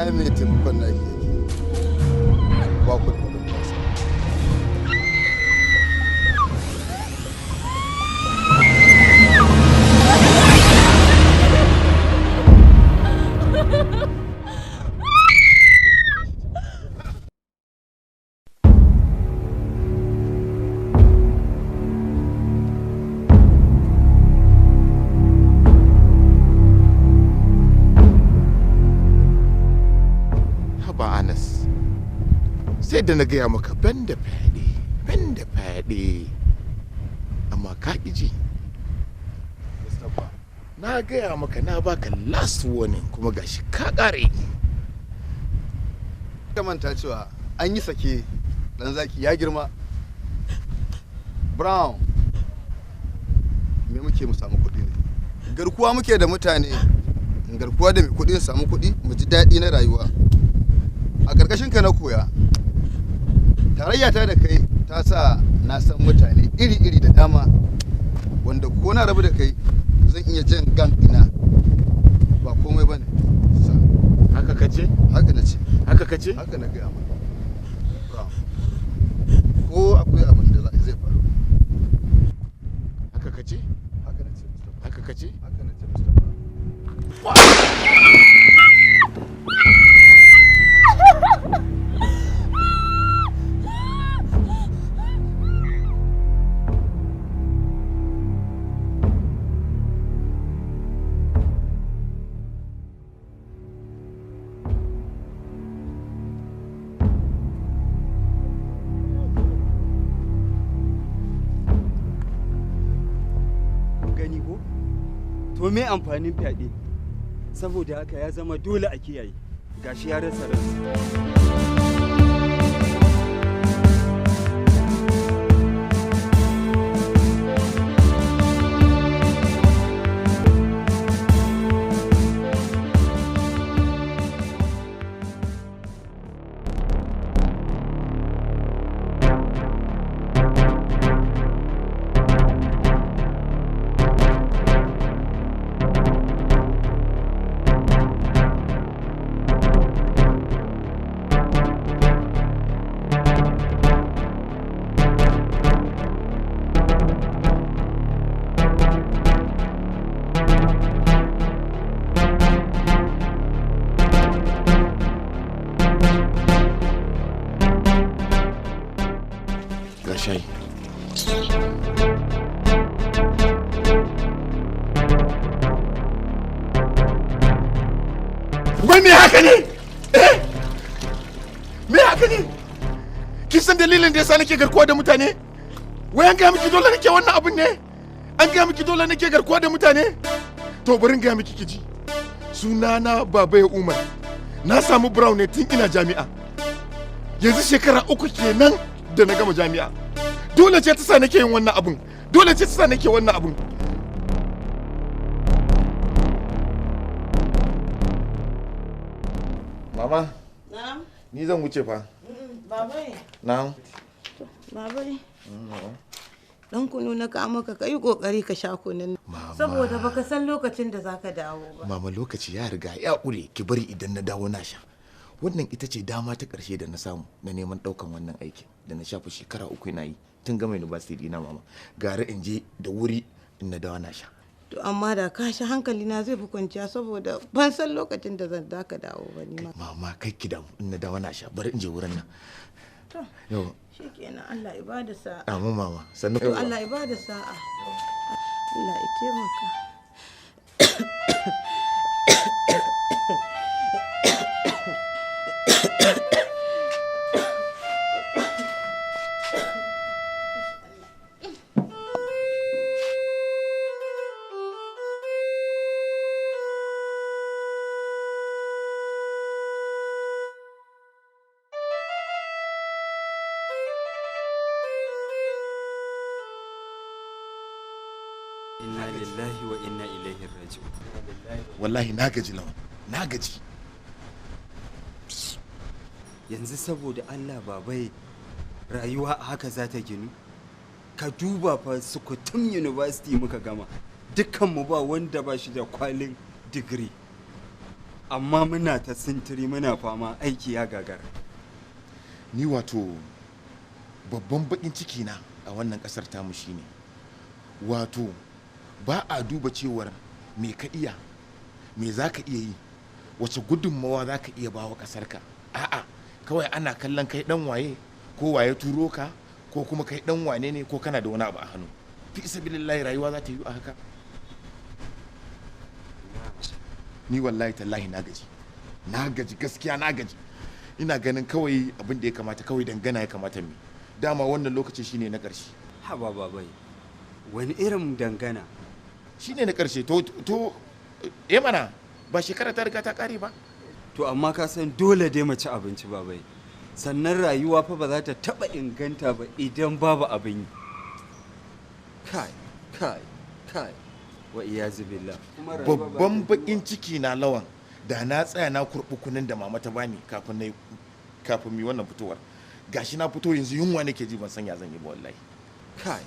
ina mai taimakon na yake ba ku da wasa. Sai da na gaya maka ban da fyaɗe amma ka ji. Na gaya maka na baka last warning kuma gashi ka ƙare. Ka manta cewa an yi sake dan zaki ya girma. Brown me muke mu samu kuɗi ne? Garkuwa muke da mutane, garkuwa da mai kuɗi samu kuɗi mu ji daɗi na rayuwa. A ƙarƙashin ka na koya. Tarayya ta da kai ta sa na san mutane iri-iri da dama wanda ko na rabu da kai zan iya jan gang ina ba komai bane. Haka kace? Haka na ce. Haka kace? Haka na gaya maka. Ko akwai abin da zai faru. Haka kace? Haka na ce. Haka kace? Haka na ce Mustapha. To me amfanin fyaɗe? Saboda haka ya zama dole a kiyaye. Gashi ya rasa ransa. Shayi. Wai me haka ne? Me haka ne? Kin san dalilin da yasa nake garkuwa da mutane? Wai an gaya miki dole nake wannan abun ne? An gaya miki dole nake garkuwa da mutane? To bari in gaya miki kiji. Sunana Baba ya Umar. Na samu Brown ne tun ina jami'a. Yanzu shekara 3 kenan da na gama jami'a. Dole ce ta sa nake yin wannan abun. Dole ce ta sa nake wannan abun. Mama. Na'am. Ni zan wuce fa. Babai. Na'am. Babai. Dan kunu na ka maka kai kokari ka sha kunun. Saboda baka san lokacin da zaka dawo ba. Mama lokaci ya riga ya ƙure ki bari idan na dawo na sha. Wannan ita ce dama ta ƙarshe da na samu na neman ɗaukan wannan aikin da na shafa shekara 3 ina yi tun gama university dina mama. Gara in je da wuri in na dawo na sha. To amma da ka sha hankali na zai fi kwanciya saboda ban san lokacin da zan daka dawo ba ni ma. Mama kai ki damu in na dawo na sha bari in je wurin nan. To. Yau. Shikenan Allah ibada sa'a. Amin mama. Sannu. To Allah ibada sa'a. Allah ya taimaka. Inna lillahi wa inna ilaihi raji'un. Wallahi na gaji lawan. Na gaji. Yanzu saboda Allah babai rayuwa haka za ta ginu. Ka duba fa Sukutum University muka gama. Dukkanmu ba wanda ba shi da kwalin digiri. amma muna ta sintiri muna fama aiki ya gagara. Ni wato babban bakin ciki na a wannan kasar tamu shine wato ba a duba cewar me ka iya, me za ka iya yi, wace gudunmawa za ka iya bawa kasarka. A'a, kawai ana kallon kai dan waye ko waye turo ka ko kuma kai dan wane ne ko kana da wani abu a hannu. Fi sabilillahi rayuwa za ta yi a haka. Ni wallahi tallahi na gaji gaskiya na gaji. Ina ganin kawai abin da ya kamata kawai dangana ya kamata mu. Dama wannan lokaci shine na ƙarshe. Haba babai, wani irin dangana? Shine na ƙarshe to mana ba shekara ta riga ta ƙare ba. To amma ka san dole dai mu ci abinci babai. Sannan rayuwa fa ba za ta taɓa inganta ba idan babu abin yi. Kai wa iyazu billah. Babban bakin ciki na lawan da na tsaya na kurɓi kunin da mama ta bani kafin mi wannan fitowar. Gashi na fito yanzu yunwa nake ji ban san ya zan yi ba wallahi. Kai.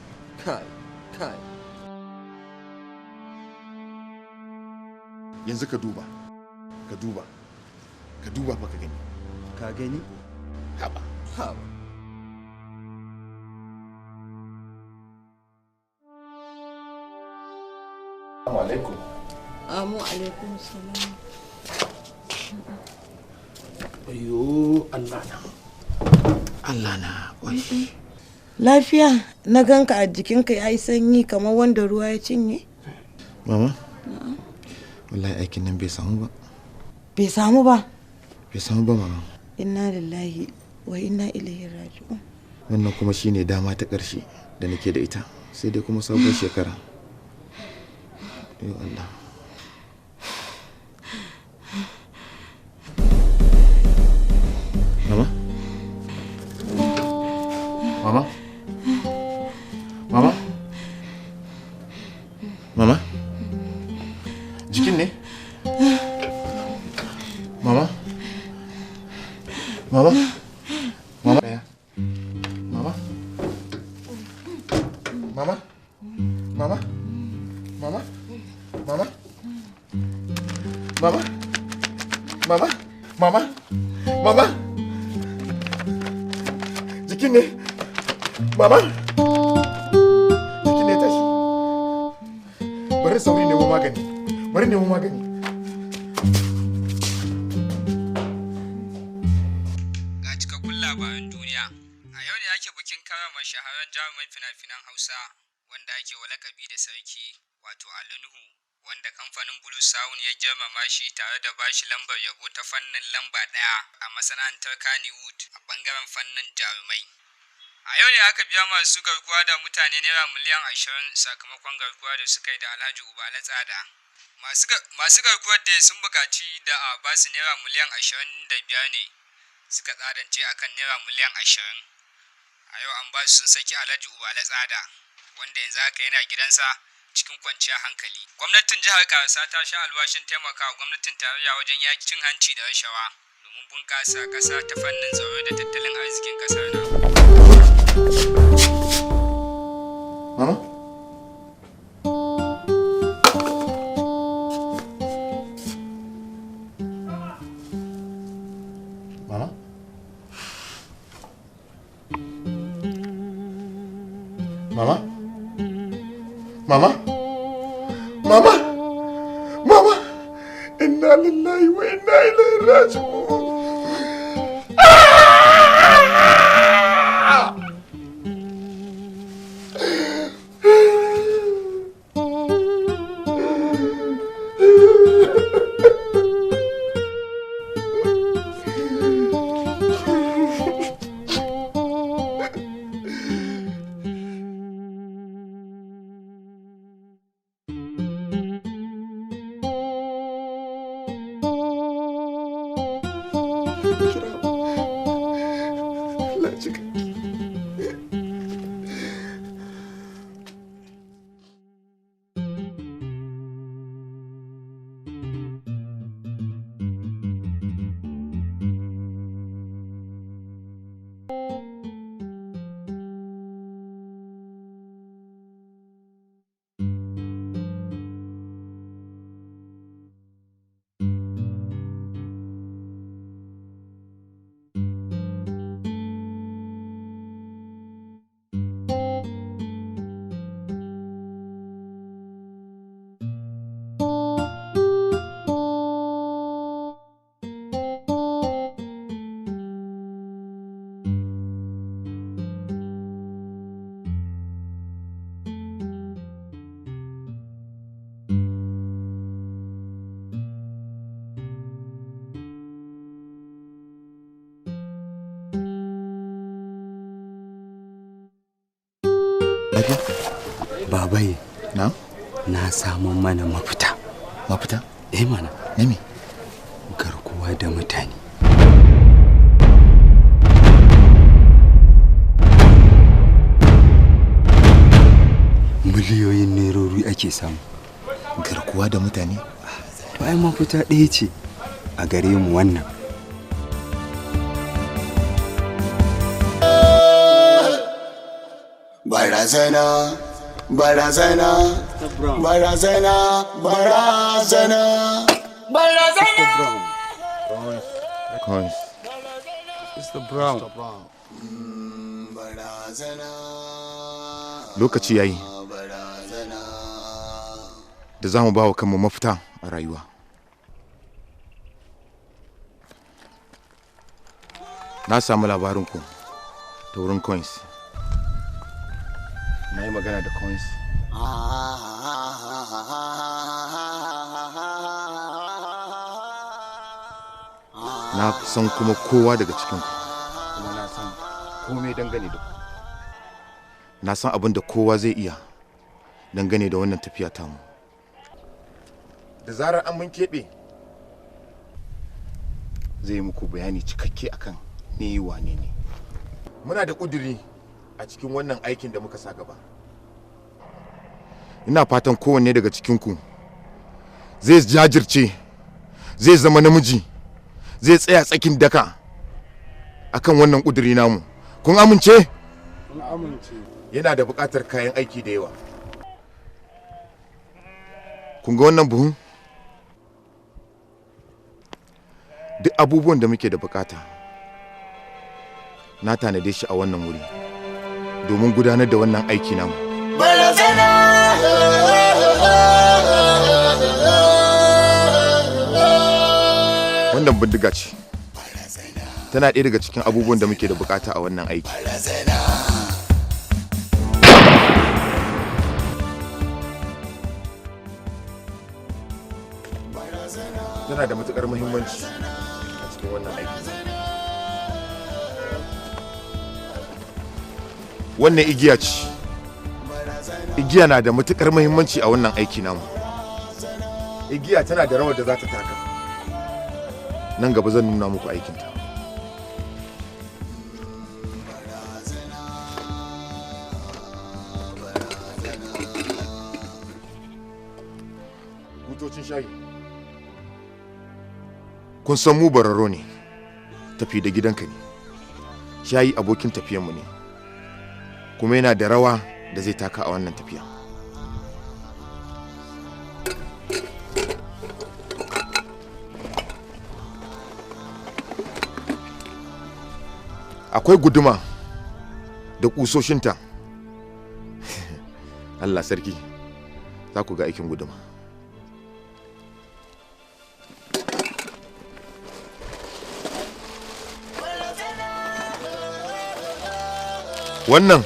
Yanzu ka duba fa ka gani. Ka gani? Haba. Assalamu alaikum. Amu alaikum salam. Ayyo Allah na wai. Lafiya na ganka a jikinka ya yi sanyi kamar wanda ruwa ya cinye? Mama? Wallahi aikin nan bai samu ba. Bai samu ba? Bai samu ba mama. Inna lillahi wa inna ilaihi raji'un. Wannan kuma shine dama ta ƙarshe da nake da ita. Sai dai kuma sabon shekara. Yo Allah. Mama? Jikin ne? Mama? Daya. Mama? Jikin ne? Mama? Jikin ne tashi. Bari sauri nemo magani. Ga cikakkun labaran duniya. A yau ne ake bikin karama shahararren jaruman fina-finan Hausa wanda ake wa lakabi da sarki wato Nuhu, wanda kamfanin Blue Sound ya girmama shi tare da bashi lambar yabo ta fannin lamba 1 a masana'antar Kannywood a bangaren fannin jarumai. A yau ne aka biya masu garkuwa da mutane naira miliyan 20 sakamakon garkuwa da suka yi da Alhaji Ubala Tsada. Masu garkuwar da sun buƙaci da a ba su naira miliyan 25 ne suka tsadance akan naira miliyan 20. A yau an ba su sun saki Alhaji Ubala Tsada, wanda yanzu haka yana gidansa cikin kwanciyar hankali. Gwamnatin jihar Karasa ta sha alwashin taimakawa gwamnatin tarayya wajen yaƙi cin hanci da rashawa domin bunƙasa ƙasa ta fannin tsaro da tattalin arzikin ƙasar nan. Mama? Mama? Inna lillahi wa inna ilaihi raji'un. Babaye, na samun mana mafita. mafita Mana. na me? Garkuwa da mutane. Miliyoyin nerori ake samu. Garkuwa da mutane? Bayan mafita ɗaya ce a gare mu wannan. Barazana, barazana, barazana, barazana, barazana. Coins. Mr. Brown. Barazana. Lokaci yayi da za mu ba wa kanmu mafita a rayuwa. Na samu labarinku ta wurin coins. Na yi magana da coins. Na san kuma kowa daga cikinku, kuma na san komai dangane da ku. Na san abin da kowa zai iya dangane da wannan tafiya tamu. Da zarar an mun keɓe, zai muku bayani cikakke akan ni wane ne. Muna da ƙuduri a cikin wannan aikin da muka sa gaba. Ina fatan kowanne daga cikinku zai jajirce, zai zama namiji, zai tsaya tsakin daka akan wannan ƙuduri namu. Kun amince? Kun amince. Yana da buƙatar kayan aiki da yawa. Kun ga wannan buhun? Duk abubuwan da muke da buƙata na tanade shi a wannan wuri domin gudanar da wannan aiki namu. Wannan bindiga ce. Tana ɗaya daga cikin abubuwan da muke da buƙata a wannan aiki. Tana da matuƙar muhimmanci a cikin wannan aiki. Wannan igiya ce. Igiya na da matuƙar muhimmanci a wannan aiki namu. Igiya tana da rawar da za ta taka. Nan gaba zan nuna muku aikinta. Butocin shayi. Kun san mu bararo ne, tafi da gidanka ne. Shayi abokin tafiyanmu ne, kuma yana da rawa da zai taka a wannan tafiya. Akwai guduma da kusoshinta. Allah sarki, za ku ga aikin guduma. Wannan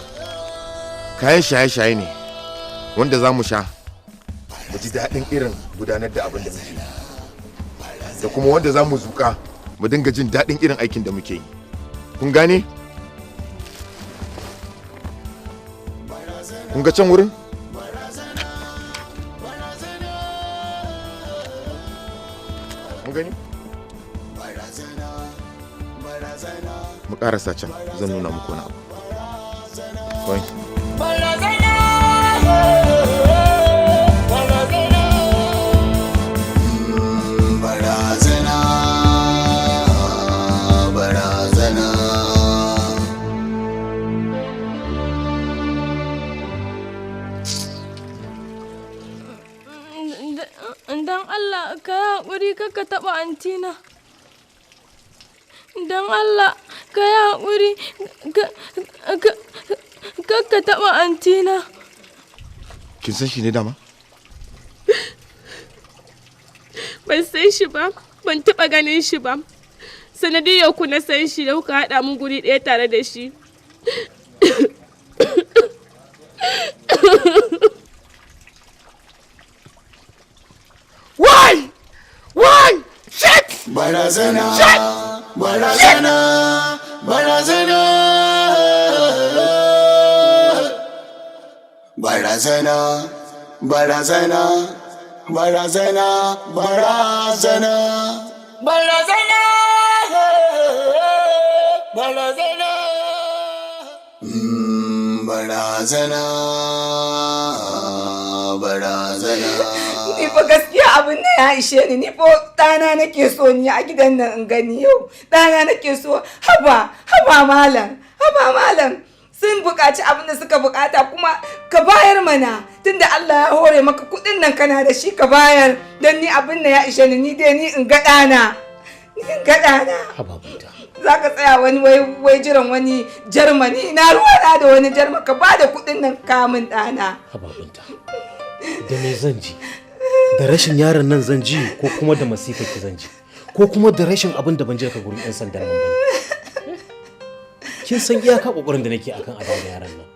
kayan shaye-shaye ne wanda za mu sha mu ji daɗin irin gudanar da abin da muke yi, da kuma wanda za mu zuƙa mu dinga jin daɗin irin aikin da muke yi. Kun gane? Kun ga can wurin? Kun gani? Mu ƙarasa can, zan nuna muku wani abu. Bye. Barazana, barazana, barazana. Dan Allah ka yi haƙuri ka taɓa antina. Dan Allah ka yi haƙuri ka taɓa antina. Kin san shi ne dama? Ban san shi ba, ban taɓa ganin shi ba. Sanadiyar ku na san shi da kuka haɗa mun guri ɗaya tare da shi. Why? Shit! Barazana, barazana, barazana, barazana. barazana barazana barazana barazana barazana barazana barazana barazana. Ni fa gaskiya abin da ya ishe ni, ni fa ɗana nake so ni a gidan nan in gani yau. Ɗana nake so, haba malam, sun buƙaci abin da suka buƙata kuma ka bayar mana, tunda Allah ya hore maka kuɗin nan kana da shi ka bayar, don ni abin da ya ishe ni, ni dai ni in ga ɗana. Haba Binta. Za ka tsaya wani wai jiran wani Jarmani, na ruwana da wani Jarma, ka ba da kuɗin nan kamun ɗana. Haba Binta. Da me zan ji? Da rashin yaron nan zan ji ko kuma da masifar ki zan ji? Ko kuma da rashin abin da ban je ka gurin 'yan sandan nan bane? Kin san iyaka kokarin da nake akan adawa da yaron nan.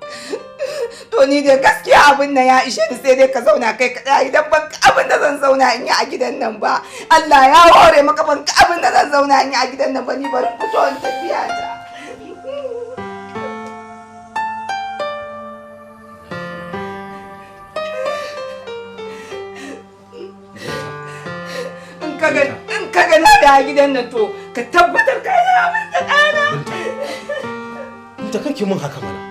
To ni dai gaskiya abin nan ya ishe ni, sai dai ka zauna kai kaɗai, idan ban abin da zan zauna in yi a gidan nan ba. Allah ya hore maka ban abin da zan zauna in yi a gidan nan ba, ni bari fito in tafiya ta. In kaga na da gidan nan to ka tabbatar ka yi abin da ɗana. Binta kake mun haka mana.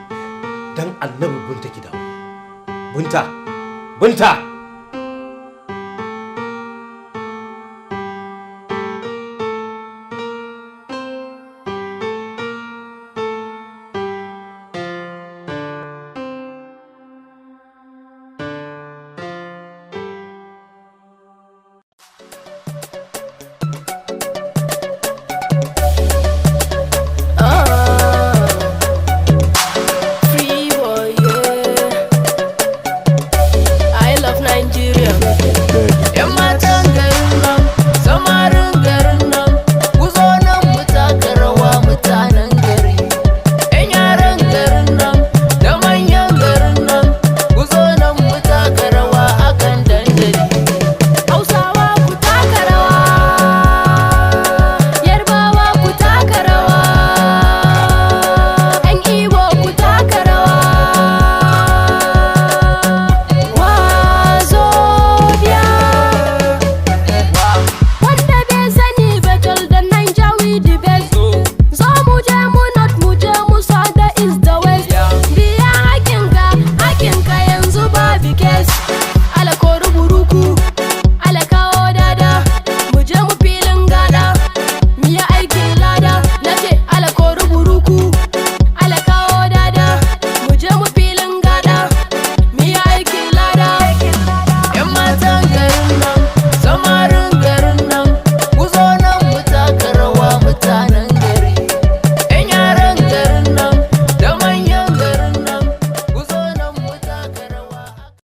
Dan Annabi Binta ki dawo. Binta.